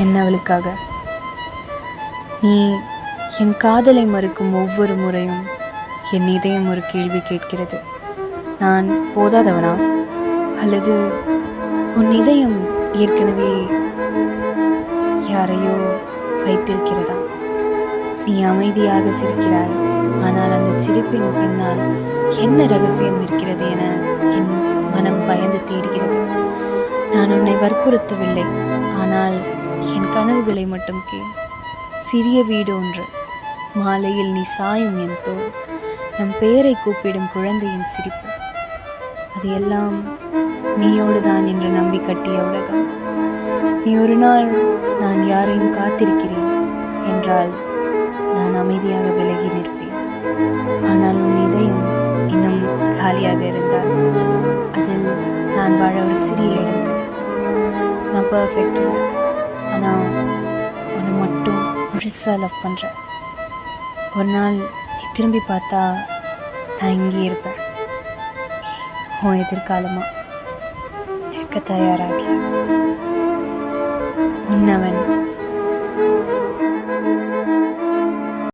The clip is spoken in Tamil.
என்ன அவளுக்காக? நீ என் காதலை மறுக்கும் ஒவ்வொரு முறையும் என் இதயம் ஒரு கேள்வி கேட்கிறது. நான் போதாதவனா? அல்லது உன் இதயம் ஏற்கனவே யாரையோ வைத்திருக்கிறதா? நீ அமைதியாக சிரிக்கிறாய், ஆனால் அந்த சிரிப்பின் பின்னால் என்ன ரகசியம் இருக்கிறது என என் மனம் பயந்து தேடுகிறது. நான் உன்னை வற்புறுத்தவில்லை, ஆனால் என் கனவுகளை மட்டும் கேள். சிறிய வீடு ஒன்று, மாலையில் நீ சாயும் என் தோள், நம் பெயரை கூப்பிடும் குழந்தையின் சிரிப்பு, அது எல்லாம் நீயோடு தான் என்று நம்பி கட்டிய உலகம். நீ ஒரு நாள் நான் யாரையும் காத்திருக்கிறேன் என்றால் நான் அமைதியாக விலகி நிற்பேன். ஆனால் உன் இதயம் இன்னும் காலியாக இருந்தால் அதில் நான் வாழ ஒரு சிறிய இடம். நான் பர்ஃபெக்ட், ஆனால் உன்னை மட்டும் முழுசாக லவ் பண்ணுறேன். ஒரு நாள் நீ திரும்பி பார்த்தா நான் இங்கே இருப்பேன், உன் எதிர்காலமாக இருக்க தயாராகி. உன்னவன்.